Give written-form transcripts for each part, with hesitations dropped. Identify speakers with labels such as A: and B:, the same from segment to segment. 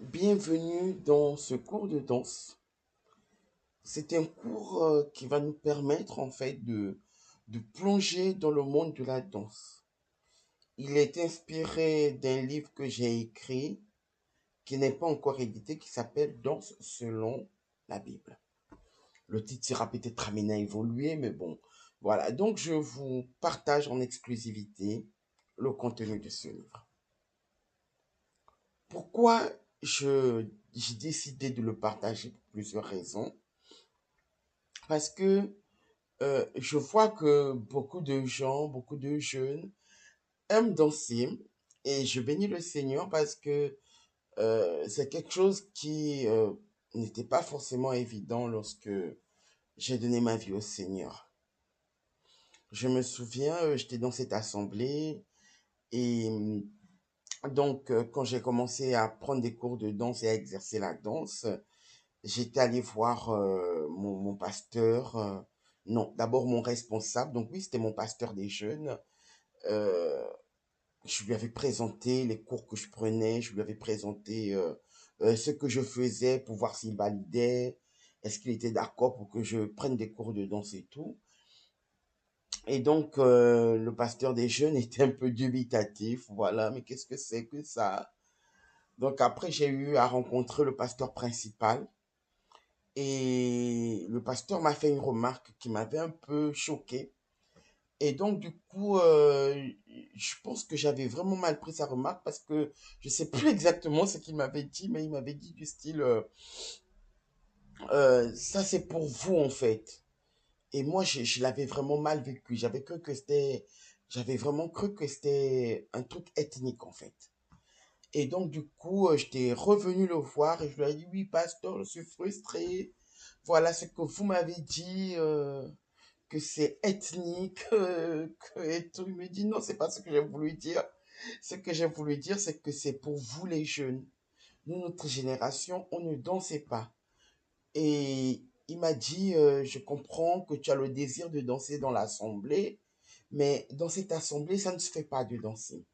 A: Bienvenue dans ce cours de danse. C'est un cours qui va nous permettre en fait de plonger dans le monde de la danse. Il est inspiré d'un livre que j'ai écrit, qui n'est pas encore édité, qui s'appelle Danse selon la Bible. Le titre sera peut-être amené à évoluer, mais bon, voilà. Donc je vous partage en exclusivité le contenu de ce livre. Pourquoi j'ai décidé de le partager pour plusieurs raisons? Parce que je vois que beaucoup de gens, beaucoup de jeunes aiment danser et je bénis le Seigneur parce que c'est quelque chose qui n'était pas forcément évident lorsque j'ai donné ma vie au Seigneur. Je me souviens, j'étais dans cette assemblée et quand j'ai commencé à prendre des cours de danse et à exercer la danse, j'étais allé voir mon pasteur, non, d'abord mon responsable, donc oui, c'était mon pasteur des jeunes. Euh, je lui avais présenté les cours que je prenais, je lui avais présenté ce que je faisais pour voir s'il validait, est-ce qu'il était d'accord pour que je prenne des cours de danse et tout. Et le pasteur des jeunes était un peu dubitatif, voilà, mais qu'est-ce que c'est que ça? Donc après, j'ai eu à rencontrer le pasteur principal. Et le pasteur m'a fait une remarque qui m'avait un peu choqué. Et je pense que j'avais vraiment mal pris sa remarque parce que je sais plus exactement ce qu'il m'avait dit, mais il m'avait dit du style, ça c'est pour vous en fait. Et moi, je l'avais vraiment mal vécu. J'avais vraiment cru que c'était un truc ethnique en fait. Et j'étais revenu le voir et je lui ai dit, oui, pasteur, je suis frustré. Voilà ce que vous m'avez dit, que c'est ethnique, et tout. Il me dit, non, c'est pas ce que j'ai voulu dire. Ce que j'ai voulu dire, c'est que c'est pour vous les jeunes. Nous, notre génération, on ne dansait pas. Et il m'a dit, je comprends que tu as le désir de danser dans l'assemblée, mais dans cette assemblée, ça ne se fait pas de danser.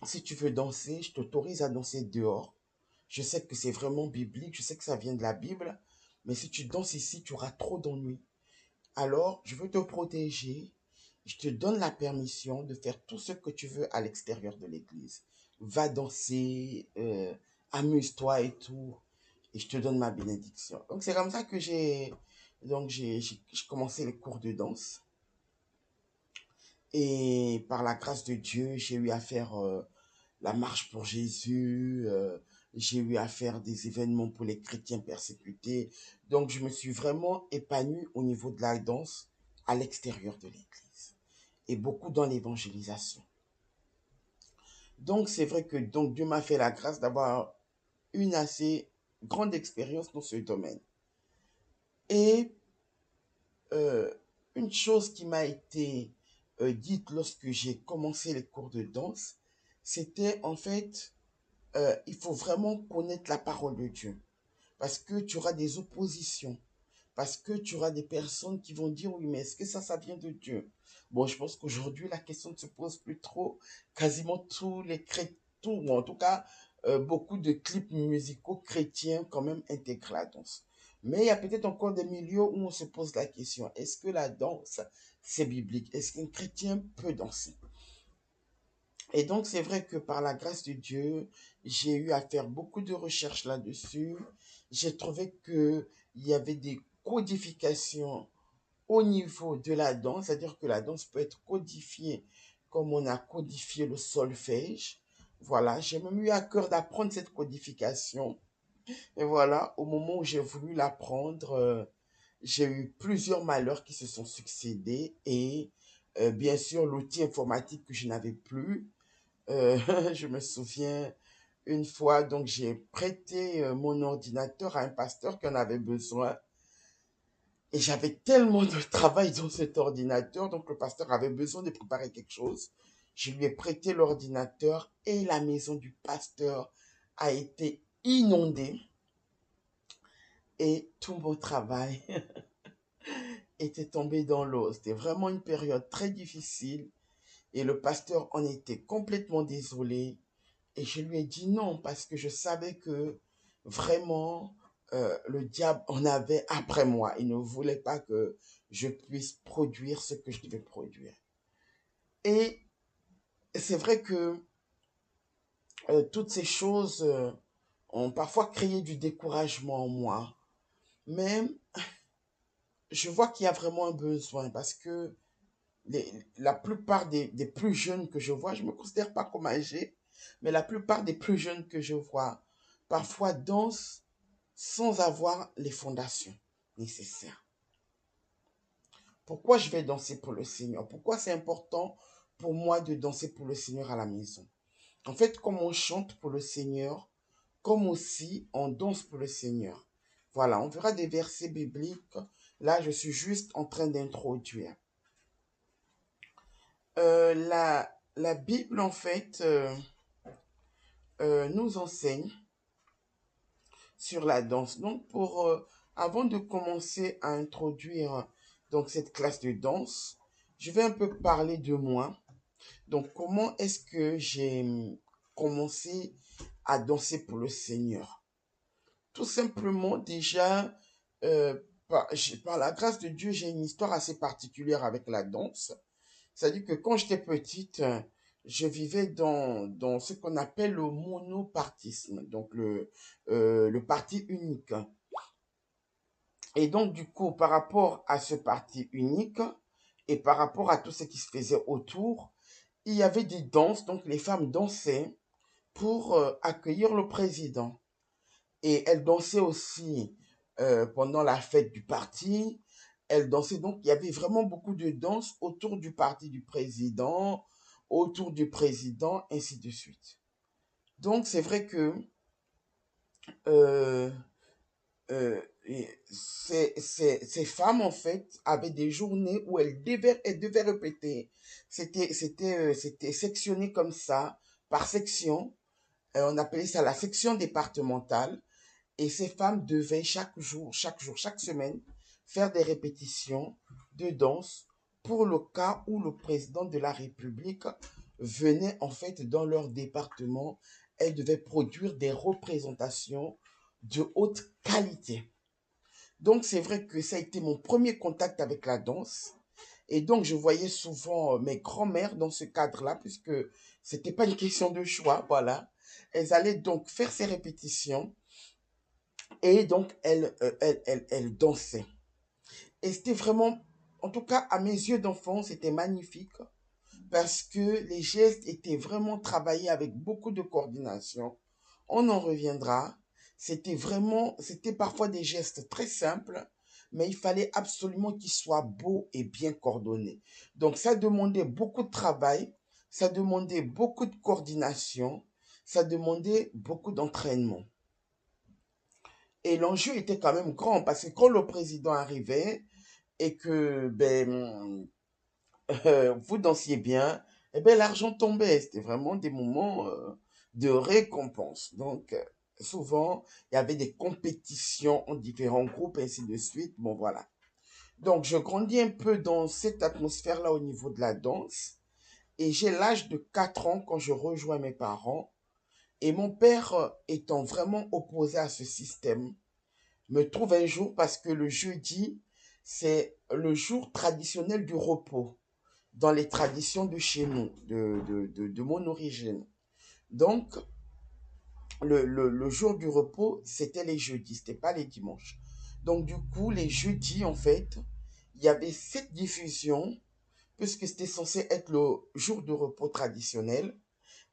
A: Si tu veux danser, je t'autorise à danser dehors. Je sais que c'est vraiment biblique, je sais que ça vient de la Bible, mais si tu danses ici, tu auras trop d'ennuis. Alors, je veux te protéger. Je te donne la permission de faire tout ce que tu veux à l'extérieur de l'église. Va danser, amuse-toi et tout. Et je te donne ma bénédiction. Donc, c'est comme ça que j'ai commencé les cours de danse. Et par la grâce de Dieu, j'ai eu à faire la marche pour Jésus, j'ai eu à faire des événements pour les chrétiens persécutés. Donc, je me suis vraiment épanoui au niveau de la danse à l'extérieur de l'église et beaucoup dans l'évangélisation. Donc, c'est vrai que Dieu m'a fait la grâce d'avoir une assez grande expérience dans ce domaine. Et euh, une chose qui m'a été dite lorsque j'ai commencé les cours de danse, c'était en fait il faut vraiment connaître la parole de Dieu. Parce que tu auras des oppositions. Parce que tu auras des personnes qui vont dire, oui, mais est-ce que ça vient de Dieu? Bon, je pense qu'aujourd'hui, la question ne se pose plus trop. Quasiment tous les chrétiens, ou en tout cas, beaucoup de clips musicaux chrétiens quand même intègrent la danse. Mais il y a peut-être encore des milieux où on se pose la question, est-ce que la danse, c'est biblique? Est-ce qu'un chrétien peut danser? Et donc, c'est vrai que par la grâce de Dieu, j'ai eu à faire beaucoup de recherches là-dessus. J'ai trouvé que il y avait des codifications au niveau de la danse, c'est-à-dire que la danse peut être codifiée comme on a codifié le solfège. Voilà, j'ai même eu à cœur d'apprendre cette codification. Et voilà, au moment où j'ai voulu l'apprendre, j'ai eu plusieurs malheurs qui se sont succédés et bien sûr l'outil informatique que je n'avais plus. Je me souviens une fois, donc j'ai prêté mon ordinateur à un pasteur qui en avait besoin. Et j'avais tellement de travail dans cet ordinateur, donc le pasteur avait besoin de préparer quelque chose. Je lui ai prêté l'ordinateur et la maison du pasteur a été inondée et tout mon travail était tombé dans l'eau. C'était vraiment une période très difficile et le pasteur en était complètement désolé. Et je lui ai dit non, parce que je savais que vraiment, le diable en avait après moi. Il ne voulait pas que je puisse produire ce que je devais produire. Et c'est vrai que toutes ces choses ont parfois créé du découragement en moi. Mais je vois qu'il y a vraiment un besoin parce que la plupart des plus jeunes que je vois, je ne me considère pas comme âgé, mais la plupart des plus jeunes que je vois, parfois dansent sans avoir les fondations nécessaires. Pourquoi je vais danser pour le Seigneur? Pourquoi c'est important pour moi de danser pour le Seigneur à la maison? En fait, comme on chante pour le Seigneur, comme aussi on danse pour le Seigneur. Voilà, on verra des versets bibliques. Là, je suis juste en train d'introduire. La Bible, en fait, nous enseigne sur la danse. Donc, avant de commencer à introduire donc, cette classe de danse, je vais un peu parler de moi. Donc, comment est-ce que j'ai commencé à danser pour le Seigneur? Tout simplement, déjà, par la grâce de Dieu, j'ai une histoire assez particulière avec la danse. C'est-à-dire que quand j'étais petite, je vivais dans ce qu'on appelle le monopartisme, donc le parti unique. Et donc, du coup, par rapport à ce parti unique et par rapport à tout ce qui se faisait autour, il y avait des danses, donc les femmes dansaient pour accueillir le président. Et elles dansaient aussi pendant la fête du parti. Elles dansaient, donc il y avait vraiment beaucoup de danses autour du parti du président, autour du président, ainsi de suite. Donc c'est vrai que euh, ces femmes, en fait, avaient des journées où elles devaient répéter. C'était sectionné comme ça, par section. On appelait ça la section départementale. Et ces femmes devaient chaque jour, chaque semaine, faire des répétitions de danse pour le cas où le président de la République venait en fait dans leur département. Elles devaient produire des représentations de haute qualité. Donc c'est vrai que ça a été mon premier contact avec la danse. Et donc je voyais souvent mes grands-mères dans ce cadre-là, puisque c'était pas une question de choix, voilà. Elles allaient donc faire ces répétitions et donc, elle dansait. Et c'était vraiment, en tout cas, à mes yeux d'enfant, c'était magnifique parce que les gestes étaient vraiment travaillés avec beaucoup de coordination. On en reviendra. C'était parfois des gestes très simples, mais il fallait absolument qu'ils soient beaux et bien coordonnés. Donc, ça demandait beaucoup de travail, ça demandait beaucoup de coordination, ça demandait beaucoup d'entraînement. Et l'enjeu était quand même grand parce que quand le président arrivait et que vous dansiez bien, eh ben, l'argent tombait. C'était vraiment des moments de récompense. Donc, souvent, il y avait des compétitions en différents groupes, et ainsi de suite. Bon, voilà. Donc, je grandis un peu dans cette atmosphère-là au niveau de la danse. Et j'ai l'âge de 4 ans quand je rejoins mes parents. Et mon père, étant vraiment opposé à ce système, me trouve un jour parce que le jeudi, c'est le jour traditionnel du repos dans les traditions de chez nous, de mon origine. Donc, le jour du repos, c'était les jeudis, c'était pas les dimanches. Donc, du coup, les jeudis, en fait, il y avait cette diffusion, puisque c'était censé être le jour de repos traditionnel.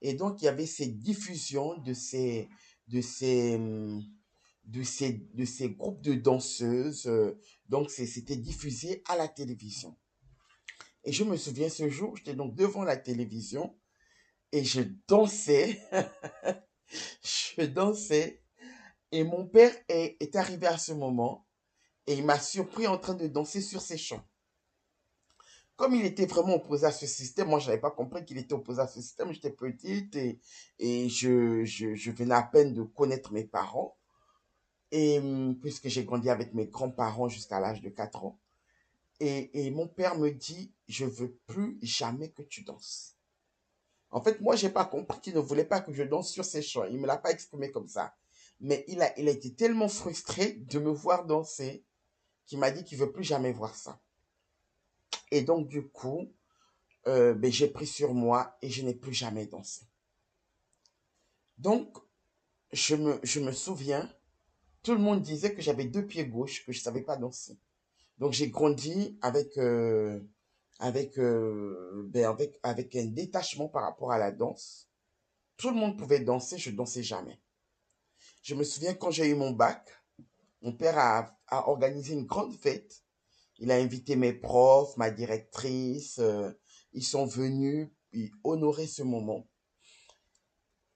A: Et donc, il y avait cette diffusion de ces, hum, de ces groupes de danseuses. Donc, c'était diffusé à la télévision. Et je me souviens ce jour, j'étais donc devant la télévision et je dansais, je dansais. Et mon père est arrivé à ce moment et il m'a surpris en train de danser sur ses chants. Comme il était vraiment opposé à ce système, moi, je n'avais pas compris qu'il était opposé à ce système. J'étais petite et je venais à peine de connaître mes parents. Et puisque j'ai grandi avec mes grands-parents jusqu'à l'âge de 4 ans. Et mon père me dit, je veux plus jamais que tu danses. En fait, moi, j'ai pas compris qu'il ne voulait pas que je danse sur ses chants. Il me l'a pas exprimé comme ça. Mais il a été tellement frustré de me voir danser qu'il m'a dit qu'il veut plus jamais voir ça. Et donc, du coup, ben, j'ai pris sur moi et je n'ai plus jamais dansé. Donc, je me souviens, tout le monde disait que j'avais deux pieds gauches, que je savais pas danser. Donc, j'ai grandi avec un détachement par rapport à la danse. Tout le monde pouvait danser, je dansais jamais. Je me souviens quand j'ai eu mon bac, mon père a organisé une grande fête. Il a invité mes profs, ma directrice, ils sont venus honorer ce moment.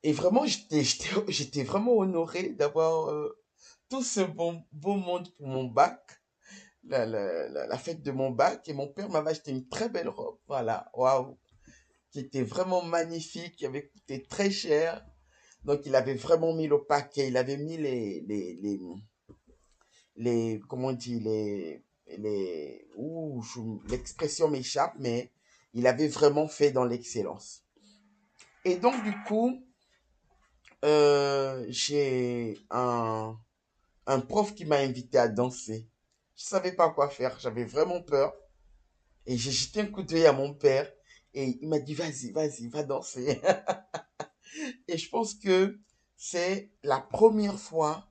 A: Et vraiment, j'étais vraiment honoré d'avoir tout ce beau monde pour mon bac, la fête de mon bac. Et mon père m'avait acheté une très belle robe, voilà, waouh, qui était vraiment magnifique, qui avait coûté très cher. Donc, il avait vraiment mis le paquet, il avait mis comment on dit, l'expression m'échappe, mais il avait vraiment fait dans l'excellence. Et donc, du coup, j'ai un prof qui m'a invité à danser. Je savais pas quoi faire, j'avais vraiment peur. Et j'ai jeté un coup d'œil à mon père et il m'a dit, vas-y, vas-y, va danser. Et je pense que c'est la première fois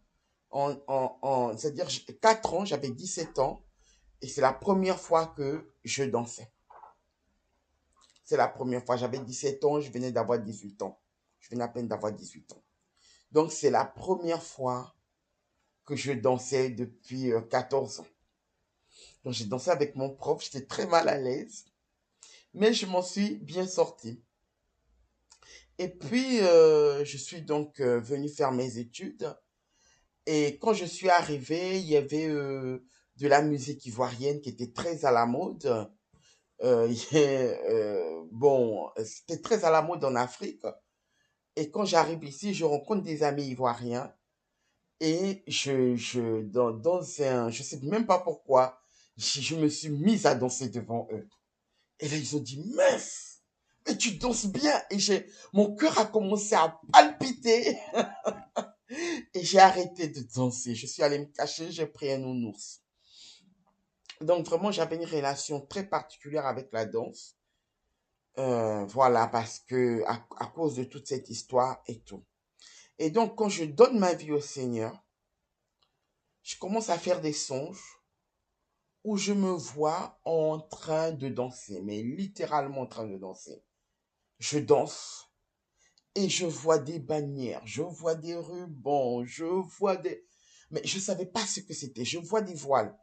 A: c'est-à-dire 4 ans, j'avais 17 ans, et c'est la première fois que je dansais. C'est la première fois, j'avais 17 ans, je venais d'avoir 18 ans. Je venais à peine d'avoir 18 ans. Donc c'est la première fois que je dansais depuis 14 ans. Donc j'ai dansé avec mon prof, j'étais très mal à l'aise, mais je m'en suis bien sorti. Et puis je suis donc venu faire mes études. Et quand je suis arrivé, il y avait de la musique ivoirienne qui était très à la mode. Bon, c'était très à la mode en Afrique. Et quand j'arrive ici, je rencontre des amis ivoiriens et je sais même pas pourquoi, je me suis mise à danser devant eux. Et là, ils ont dit, mais tu danses bien. Et mon cœur a commencé à palpiter et j'ai arrêté de danser. Je suis allée me cacher, j'ai pris un nounours. Donc vraiment, j'avais une relation très particulière avec la danse. Voilà, parce que à cause de toute cette histoire et tout. Et donc, quand je donne ma vie au Seigneur, je commence à faire des songes où je me vois en train de danser, mais littéralement en train de danser. Je danse et je vois des bannières, je vois des rubans, je vois des... Mais je ne savais pas ce que c'était. Je vois des voiles.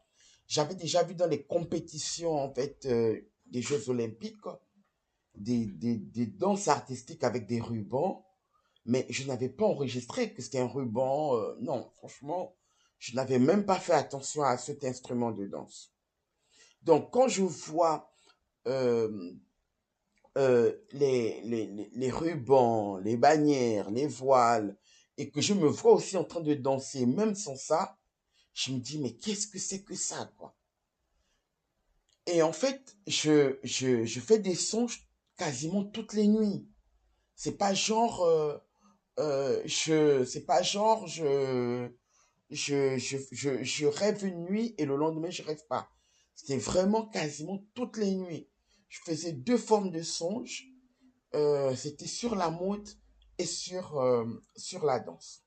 A: J'avais déjà vu dans les compétitions, en fait, des Jeux Olympiques, des danses artistiques avec des rubans, mais je n'avais pas enregistré que c'était un ruban. Non, franchement, je n'avais même pas fait attention à cet instrument de danse. Donc, quand je vois euh, les rubans, les bannières, les voiles, et que je me vois aussi en train de danser, même sans ça, je me dis, mais qu'est-ce que c'est que ça, quoi? Et en fait, je fais des songes quasiment toutes les nuits. C'est pas genre, c'est pas genre, je rêve une nuit et le lendemain, je rêve pas. C'était vraiment quasiment toutes les nuits. Je faisais deux formes de songes. C'était sur la mode et sur la danse.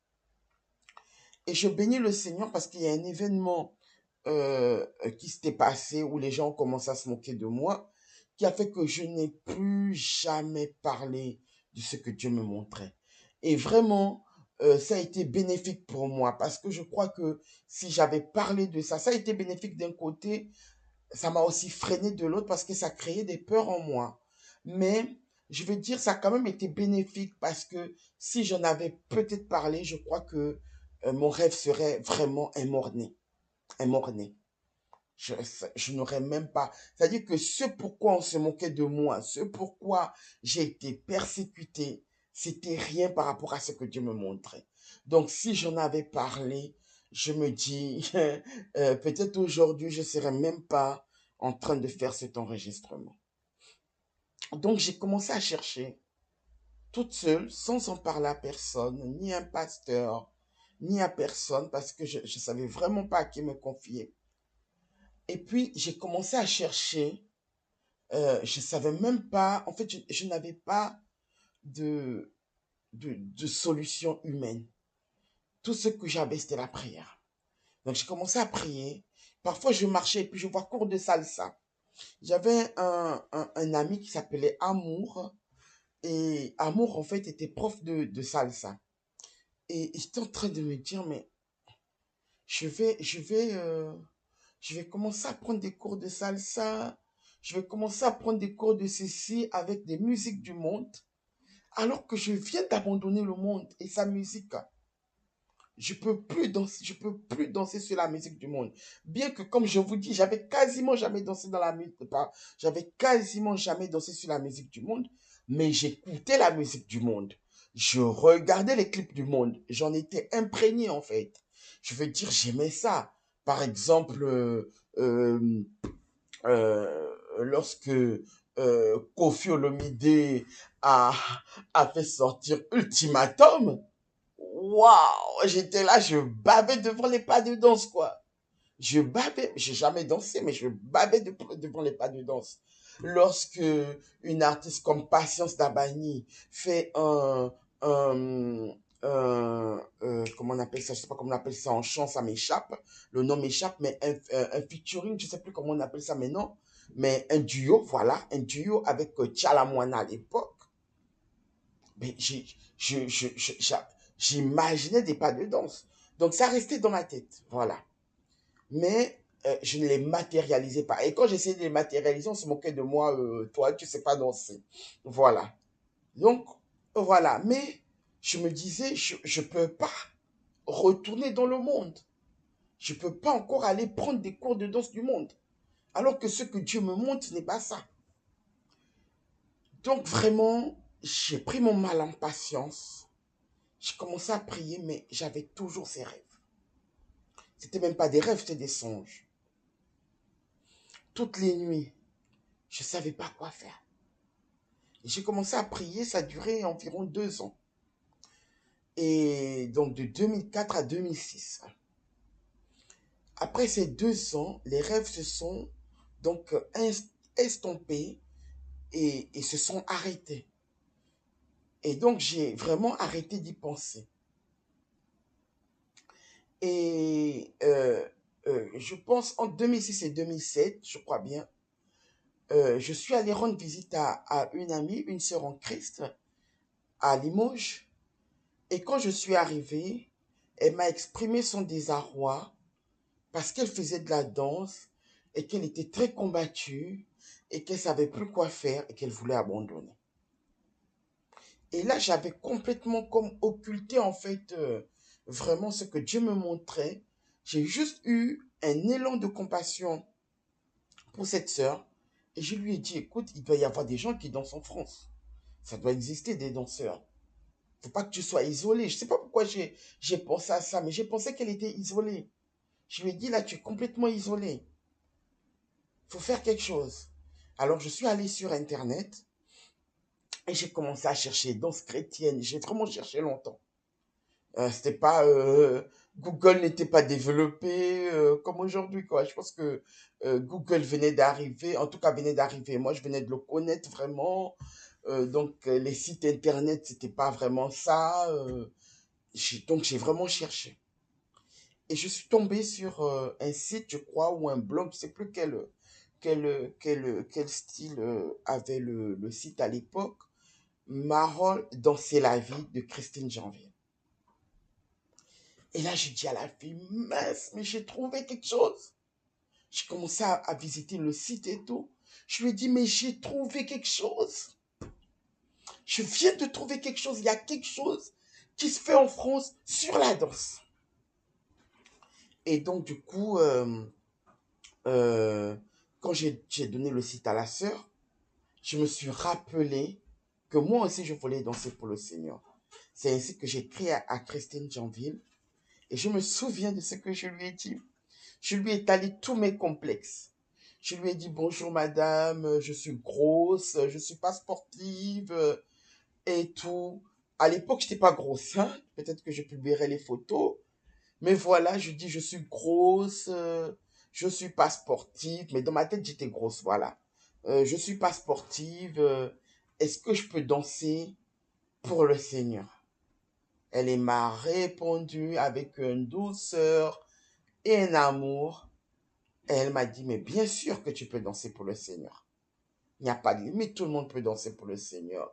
A: Et je bénis le Seigneur parce qu'il y a un événement qui s'était passé où les gens ont commencé à se moquer de moi, qui a fait que je n'ai plus jamais parlé de ce que Dieu me montrait. Et vraiment, ça a été bénéfique pour moi parce que je crois que si j'avais parlé de ça, ça a été bénéfique d'un côté, ça m'a aussi freiné de l'autre parce que ça créait des peurs en moi. Mais je veux dire, ça a quand même été bénéfique parce que si j'en avais peut-être parlé, je crois que mon rêve serait vraiment un mort-né. Je, je n'aurais même pas. C'est-à-dire que ce pourquoi on se moquait de moi, ce pourquoi j'ai été persécuté, c'était rien par rapport à ce que Dieu me montrait. Donc, si j'en avais parlé, je me dis, peut-être aujourd'hui, je ne serais même pas en train de faire cet enregistrement. Donc, j'ai commencé à chercher. toute seule, sans en parler à personne, ni à un pasteur, ni à personne, parce que je ne savais vraiment pas à qui me confier. Et puis, j'ai commencé à chercher. Je savais même pas, en fait, je n'avais pas de, de solution humaine. Tout ce que j'avais, c'était la prière. Donc, j'ai commencé à prier. Parfois, je marchais et puis je vois cours de salsa. J'avais un ami qui s'appelait Amour. Et Amour, en fait, était prof de salsa. Et j'étais en train de me dire, mais je vais, je vais, euh, je vais commencer à prendre des cours de salsa. Je vais commencer à prendre des cours de ceci avec des musiques du monde. Alors que je viens d'abandonner le monde et sa musique. Je peux plus danser sur la musique du monde. Bien que, comme je vous dis, j'avais quasiment jamais dansé dans la musique, j'avais quasiment jamais dansé sur la musique du monde, mais j'écoutais la musique du monde. Je regardais les clips du monde. J'en étais imprégné, en fait. Je veux dire, j'aimais ça. Par exemple, euh, lorsque Koffi Olomide a, a fait sortir Ultimatum, waouh, j'étais là, je bavais devant les pas de danse, quoi. Je bavais, j'ai jamais dansé, mais je bavais devant les pas de danse. Lorsque une artiste comme Patience Dabani fait comment on appelle ça, je sais pas comment on appelle ça en chant, ça m'échappe, le nom m'échappe, mais un featuring, je sais plus comment on appelle ça maintenant, mais un duo, voilà, un duo avec Tchala Moana à l'époque, mais j'imaginais des pas de danse. Donc ça restait dans ma tête, voilà. Mais je ne les matérialisais pas. Et quand j'essayais de les matérialiser, on se moquait de moi, toi, tu sais pas danser. Voilà. Donc, voilà. Mais je me disais, je peux pas retourner dans le monde. Je peux pas encore aller prendre des cours de danse du monde. Alors que ce que Dieu me montre, ce n'est pas ça. Donc, vraiment, j'ai pris mon mal en patience. J'ai commencé à prier, mais j'avais toujours ces rêves. C'était même pas des rêves, c'était des songes. Toutes les nuits, je savais pas quoi faire. J'ai commencé à prier, ça a duré environ 2 ans. Et donc de 2004 à 2006. Après ces 2 ans, les rêves se sont donc estompés et se sont arrêtés. Et donc j'ai vraiment arrêté d'y penser. Et je pense en 2006 et 2007, je crois bien, je suis allé rendre visite à une amie, une sœur en Christ, à Limoges. Et quand je suis arrivé, elle m'a exprimé son désarroi parce qu'elle faisait de la danse et qu'elle était très combattue et qu'elle savait plus quoi faire et qu'elle voulait abandonner. Et là, j'avais complètement comme occulté en fait vraiment ce que Dieu me montrait. J'ai juste eu un élan de compassion pour cette sœur et je lui ai dit, écoute, il doit y avoir des gens qui dansent en France. Ça doit exister des danseurs. Faut pas que tu sois isolé. Je sais pas pourquoi j'ai pensé à ça, mais j'ai pensé qu'elle était isolée. Je lui ai dit, là, tu es complètement isolé. Faut faire quelque chose. Alors, je suis allé sur Internet et j'ai commencé à chercher danse chrétienne. J'ai vraiment cherché longtemps. C'était pas, Google n'était pas développé comme aujourd'hui, quoi. Je pense que Google venait d'arriver, en tout cas venait d'arriver. Moi, je venais de le connaître vraiment. Donc, les sites Internet, c'était pas vraiment ça. Donc, j'ai vraiment cherché. Et je suis tombé sur un site, je crois, ou un blog, je sais plus quel style avait le site à l'époque. Marol, Danser la vie de Christine Janvier. Et là, j'ai dit à la fille, mince, mais j'ai trouvé quelque chose. J'ai commencé à visiter le site et tout. Je lui ai dit, mais j'ai trouvé quelque chose. Je viens de trouver quelque chose. Il y a quelque chose qui se fait en France sur la danse. Et donc, du coup, euh, quand j'ai donné le site à la sœur, je me suis rappelé que moi aussi, je voulais danser pour le Seigneur. C'est ainsi que j'ai écrit à Christine Janville et je me souviens de ce que je lui ai dit. Je lui ai étalé tous mes complexes. Je lui ai dit bonjour madame, je suis grosse, je suis pas sportive. et tout. À l'époque, je n'étais pas grosse, hein. Peut-être que je publierai les photos. Mais voilà, je dis, je suis grosse, je suis pas sportive. Mais dans ma tête, j'étais grosse, voilà. Je suis pas sportive. Est-ce que je peux danser pour le Seigneur? Elle m'a répondu avec une douceur et un amour. Et elle m'a dit, mais bien sûr que tu peux danser pour le Seigneur. Il n'y a pas de limite, tout le monde peut danser pour le Seigneur.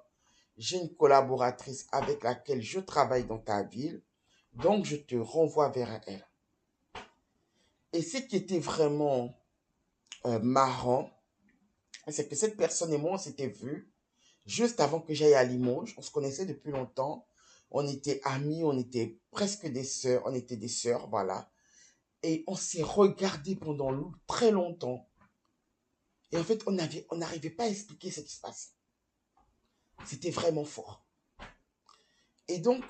A: J'ai une collaboratrice avec laquelle je travaille dans ta ville, donc je te renvoie vers elle. Et ce qui était vraiment marrant, c'est que cette personne et moi, on s'était vus juste avant que j'aille à Limoges. On se connaissait depuis longtemps. On était amis, on était presque des sœurs, on était des sœurs, voilà. Et on s'est regardés pendant très longtemps. Et en fait, on n'arrivait pas à expliquer ce qui se passait. C'était vraiment fort. Et donc,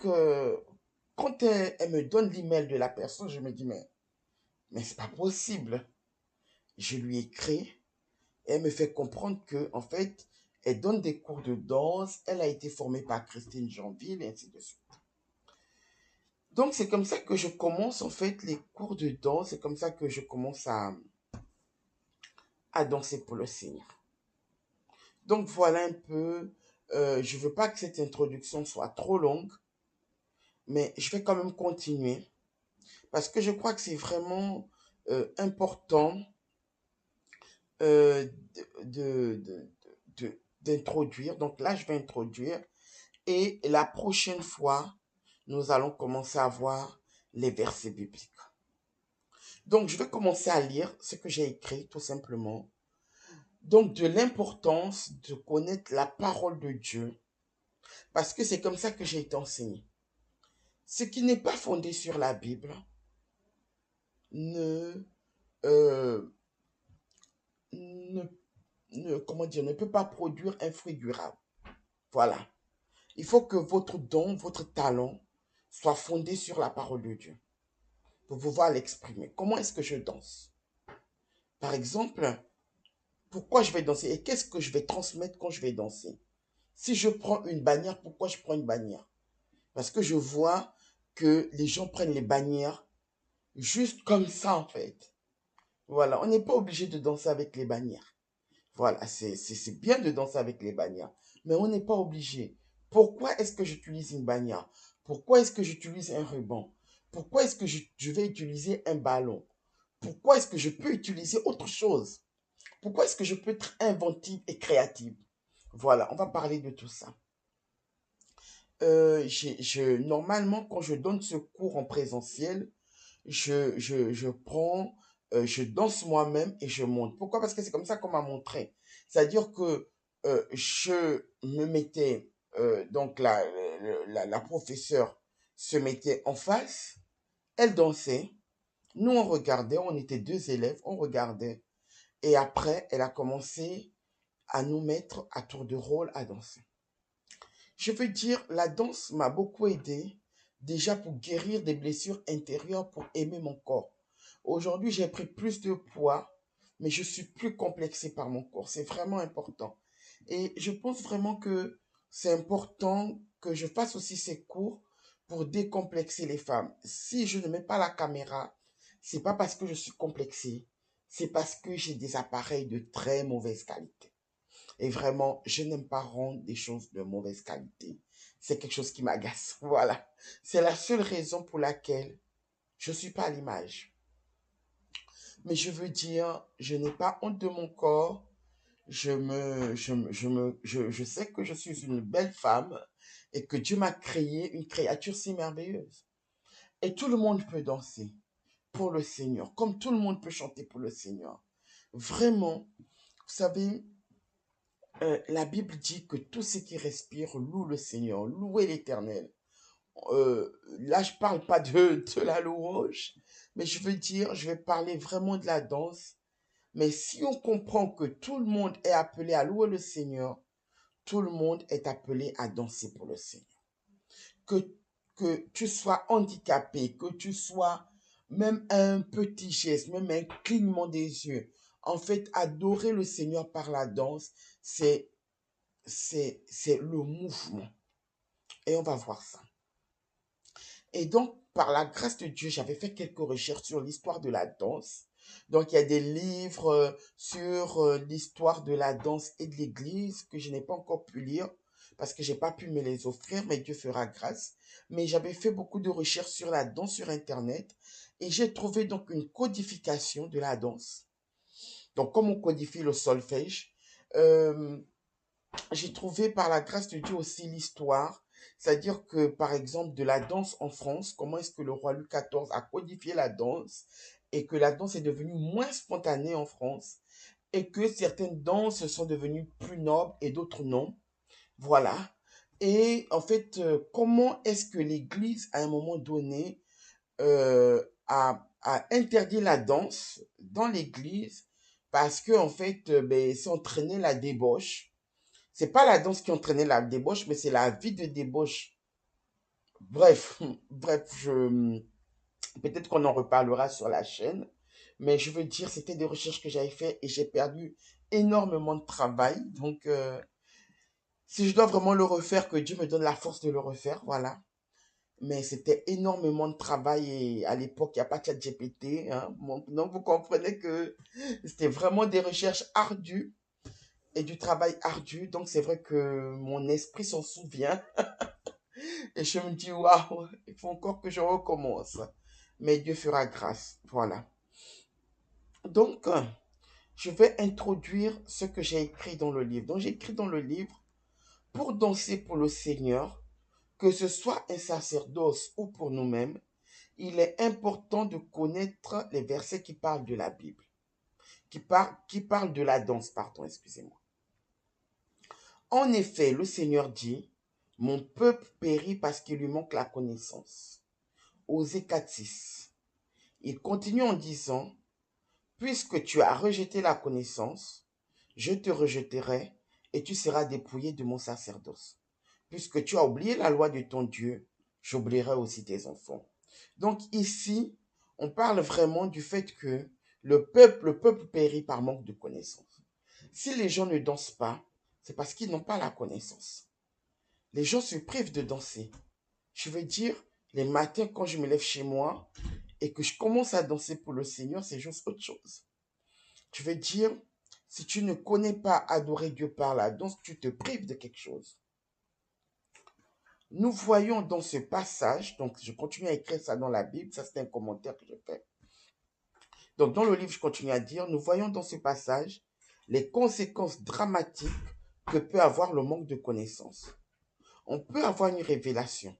A: quand elle me donne l'email de la personne, je me dis, mais c'est pas possible. Je lui écris et elle me fait comprendre que, en fait, elle donne des cours de danse. Elle a été formée par Christine Janville et ainsi de suite. Donc, c'est comme ça que je commence, en fait, les cours de danse. C'est comme ça que je commence à danser pour le Seigneur. Donc, voilà un peu. Je veux pas que cette introduction soit trop longue, mais je vais quand même continuer parce que je crois que c'est vraiment important euh, d'introduire. Donc là, je vais introduire et la prochaine fois, nous allons commencer à voir les versets bibliques. Donc, je vais commencer à lire ce que j'ai écrit, tout simplement. Donc, de l'importance de connaître la parole de Dieu, parce que c'est comme ça que j'ai été enseigné. Ce qui n'est pas fondé sur la Bible ne, euh, ne, comment dire, ne peut pas produire un fruit durable. Voilà. Il faut que votre don, votre talent soit fondé sur la parole de Dieu pour pouvoir l'exprimer. Comment est-ce que je danse? Par exemple, pourquoi je vais danser et qu'est-ce que je vais transmettre quand je vais danser? Si je prends une bannière, pourquoi je prends une bannière? Parce que je vois que les gens prennent les bannières juste comme ça en fait. Voilà, on n'est pas obligé de danser avec les bannières. Voilà, c'est bien de danser avec les bannières, mais on n'est pas obligé. Pourquoi est-ce que j'utilise une bannière? Pourquoi est-ce que j'utilise un ruban? Pourquoi est-ce que je vais utiliser un ballon? Pourquoi est-ce que je peux utiliser autre chose? Pourquoi est-ce que je peux être inventive et créative? Voilà, on va parler de tout ça. Normalement, quand je donne ce cours en présentiel, je prends, je danse moi-même et je monte. Pourquoi? Parce que c'est comme ça qu'on m'a montré. C'est-à-dire que je me mettais, donc la professeure se mettait en face, elle dansait, nous on regardait, on était deux élèves, on regardait, et après elle a commencé à nous mettre à tour de rôle à danser. Je veux dire, la danse m'a beaucoup aidé, déjà pour guérir des blessures intérieures, pour aimer mon corps. Aujourd'hui, j'ai pris plus de poids, mais je suis plus complexé par mon corps. C'est vraiment important. Et je pense vraiment que c'est important que je fasse aussi ces cours pour décomplexer les femmes. Si je ne mets pas la caméra, c'est pas parce que je suis complexé, c'est parce que j'ai des appareils de très mauvaise qualité. Et vraiment, je n'aime pas rendre des choses de mauvaise qualité. C'est quelque chose qui m'agace. Voilà. C'est la seule raison pour laquelle je ne suis pas à l'image. Mais je veux dire, je n'ai pas honte de mon corps. Je sais que je suis une belle femme et que Dieu m'a créé une créature si merveilleuse. Et tout le monde peut danser pour le Seigneur, comme tout le monde peut chanter pour le Seigneur. Vraiment, vous savez, la Bible dit que tout ce qui respire loue le Seigneur, louez l'Éternel. Là, je parle pas de la louange, mais je veux dire, je vais parler vraiment de la danse. Mais si on comprend que tout le monde est appelé à louer le Seigneur, tout le monde est appelé à danser pour le Seigneur. Que, que tu sois handicapé, que tu sois même un petit geste, même un clignement des yeux. En fait, adorer le Seigneur par la danse, c'est le mouvement. Et on va voir ça. Et donc, par la grâce de Dieu, j'avais fait quelques recherches sur l'histoire de la danse. Donc, il y a des livres sur l'histoire de la danse et de l'Église que je n'ai pas encore pu lire parce que j'ai pas pu me les offrir, mais Dieu fera grâce. Mais j'avais fait beaucoup de recherches sur la danse sur Internet et j'ai trouvé donc une codification de la danse. Donc, comme on codifie le solfège, euh, j'ai trouvé par la grâce de Dieu aussi l'histoire, c'est-à-dire que par exemple de la danse en France, comment est-ce que le roi Louis XIV a codifié la danse et que la danse est devenue moins spontanée en France et que certaines danses sont devenues plus nobles et d'autres non. Voilà. Et en fait, comment est-ce que l'Église à un moment donné a interdit la danse dans l'Église parce que en fait, ben, c'est entraîné la débauche. C'est pas la danse qui entraînait la débauche, mais c'est la vie de débauche. Bref, bref, peut-être qu'on en reparlera sur la chaîne, mais je veux dire, c'était des recherches que j'avais fait et j'ai perdu énormément de travail. Donc, si je dois vraiment le refaire, que Dieu me donne la force de le refaire, voilà. Mais c'était énormément de travail et à l'époque, il n'y a pas de ChatGPT, hein. Bon, donc, vous comprenez que c'était vraiment des recherches ardues et du travail ardu. Donc, c'est vrai que mon esprit s'en souvient. Et je me dis, waouh, il faut encore que je recommence. Mais Dieu fera grâce. Voilà. Donc, je vais introduire ce que j'ai écrit dans le livre. Donc, j'ai écrit dans le livre, pour danser pour le Seigneur, que ce soit un sacerdoce ou pour nous-mêmes, il est important de connaître les versets qui parlent de la Bible, qui parlent de la danse, pardon, excusez-moi. En effet, le Seigneur dit, mon peuple périt parce qu'il lui manque la connaissance. Osée 4:6. Il continue en disant, puisque tu as rejeté la connaissance, je te rejeterai et tu seras dépouillé de mon sacerdoce. Puisque tu as oublié la loi de ton Dieu, j'oublierai aussi tes enfants. Donc ici, on parle vraiment du fait que le peuple périt par manque de connaissance. Si les gens ne dansent pas, c'est parce qu'ils n'ont pas la connaissance. Les gens se privent de danser. Je veux dire, les matins quand je me lève chez moi, et que je commence à danser pour le Seigneur, c'est juste autre chose. Tu veux dire, si tu ne connais pas adorer Dieu par la danse, tu te prives de quelque chose. Nous voyons dans ce passage, donc je continue à écrire ça dans la Bible, ça c'est un commentaire que je fais. Donc dans le livre, je continue à dire, nous voyons dans ce passage les conséquences dramatiques que peut avoir le manque de connaissance. On peut avoir une révélation,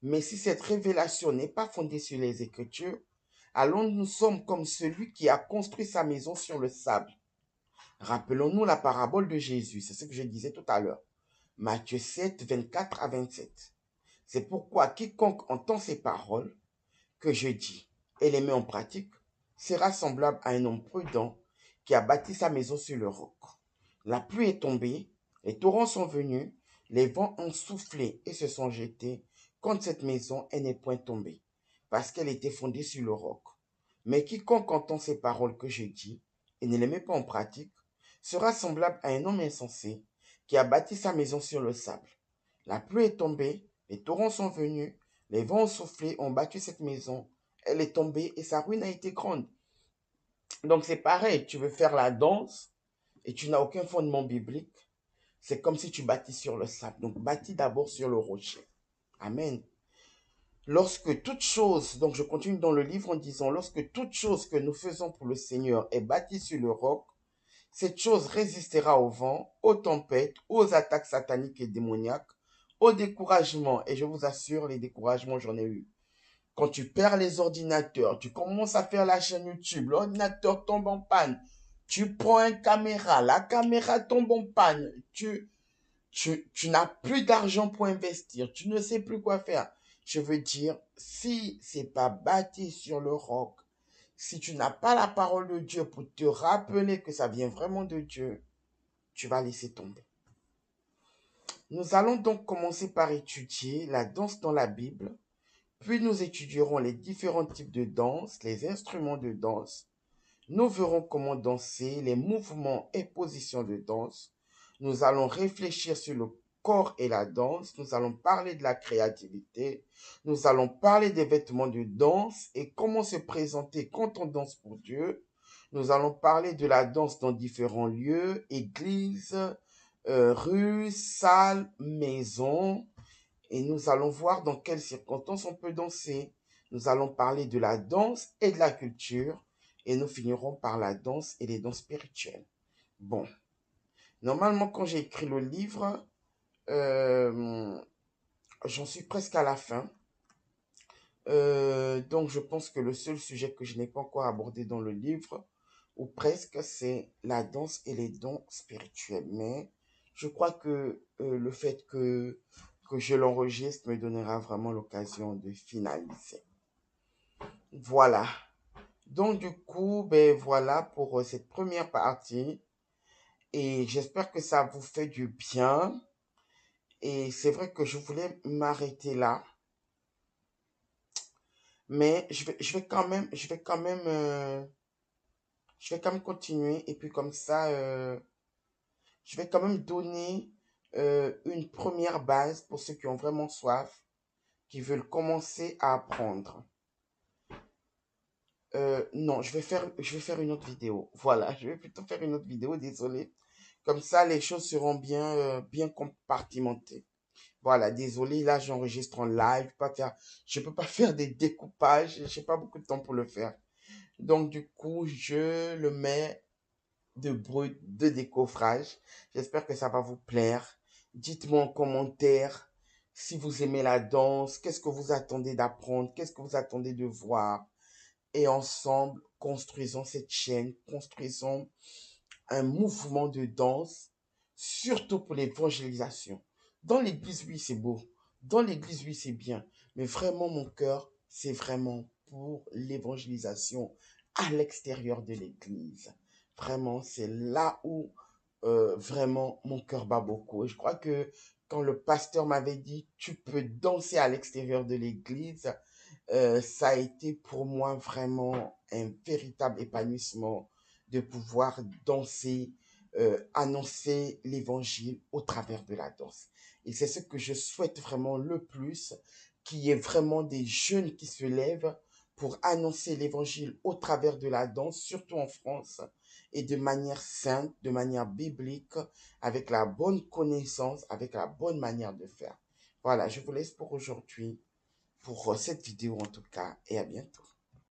A: mais si cette révélation n'est pas fondée sur les Écritures, alors nous sommes comme celui qui a construit sa maison sur le sable. Rappelons-nous la parabole de Jésus, c'est ce que je disais tout à l'heure. Matthieu 7, 24 à 27. C'est pourquoi quiconque entend ces paroles que je dis et les met en pratique sera semblable à un homme prudent qui a bâti sa maison sur le roc. La pluie est tombée, les torrents sont venus, les vents ont soufflé et se sont jetés contre cette maison, elle n'est point tombée, parce qu'elle était fondée sur le roc. Mais quiconque entend ces paroles que je dis et ne les met pas en pratique sera semblable à un homme insensé qui a bâti sa maison sur le sable. La pluie est tombée, les torrents sont venus, les vents ont soufflé, ont battu cette maison, elle est tombée et sa ruine a été grande. Donc c'est pareil, tu veux faire la danse et tu n'as aucun fondement biblique, c'est comme si tu bâtis sur le sable. Donc bâtis d'abord sur le rocher. Amen. Lorsque toute chose, donc je continue dans le livre en disant, lorsque toute chose que nous faisons pour le Seigneur est bâtie sur le roc, cette chose résistera au vent, aux tempêtes, aux attaques sataniques et démoniaques, au découragement. Et je vous assure, les découragements, j'en ai eu. Quand tu perds les ordinateurs, tu commences à faire la chaîne YouTube, l'ordinateur tombe en panne, tu prends une caméra, la caméra tombe en panne, tu n'as plus d'argent pour investir, tu ne sais plus quoi faire. Je veux dire, si c'est pas bâti sur le roc, si tu n'as pas la parole de Dieu pour te rappeler que ça vient vraiment de Dieu, tu vas laisser tomber. Nous allons donc commencer par étudier la danse dans la Bible, puis nous étudierons les différents types de danse, les instruments de danse. Nous verrons comment danser, les mouvements et positions de danse. Nous allons réfléchir sur le corps et la danse. Nous allons parler de la créativité. Nous allons parler des vêtements de danse et comment se présenter quand on danse pour Dieu. Nous allons parler de la danse dans différents lieux, églises, rues, salles, maisons. Et nous allons voir dans quelles circonstances on peut danser. Nous allons parler de la danse et de la culture. Et nous finirons par la danse et les danses spirituelles. Bon, normalement, quand j'ai écrit le livre, j'en suis presque à la fin. Donc, je pense que le seul sujet que je n'ai pas encore abordé dans le livre, ou presque, c'est la danse et les dons spirituels. Mais je crois que le fait que je l'enregistre me donnera vraiment l'occasion de finaliser. Voilà. Donc, du coup, ben voilà pour cette première partie. Et j'espère que ça vous fait du bien. Et c'est vrai que je voulais m'arrêter là. Mais je vais quand même continuer. Et puis comme ça, je vais quand même donner une première base pour ceux qui ont vraiment soif, qui veulent commencer à apprendre. Non, je vais faire une autre vidéo. Voilà, je vais plutôt faire une autre vidéo, désolé. Comme ça, les choses seront bien compartimentées. Voilà, désolé, là, j'enregistre en live. Je peux pas faire des découpages. J'ai pas beaucoup de temps pour le faire. Donc, du coup, je le mets de brut, de décoffrage. J'espère que ça va vous plaire. Dites-moi en commentaire si vous aimez la danse, qu'est-ce que vous attendez d'apprendre, qu'est-ce que vous attendez de voir. Et ensemble, construisons cette chaîne, construisons un mouvement de danse, surtout pour l'évangélisation. Dans l'église, oui, c'est beau. Dans l'église, oui, c'est bien. Mais vraiment, mon cœur, c'est vraiment pour l'évangélisation à l'extérieur de l'église. Vraiment, c'est là où vraiment mon cœur bat beaucoup. Et je crois que quand le pasteur m'avait dit, tu peux danser à l'extérieur de l'église, ça a été pour moi vraiment un véritable épanouissement de pouvoir danser, annoncer l'évangile au travers de la danse. Et c'est ce que je souhaite vraiment le plus, qu'il y ait vraiment des jeunes qui se lèvent pour annoncer l'évangile au travers de la danse, surtout en France, et de manière sainte, de manière biblique, avec la bonne connaissance, avec la bonne manière de faire. Voilà, je vous laisse pour aujourd'hui, pour cette vidéo en tout cas, et à bientôt.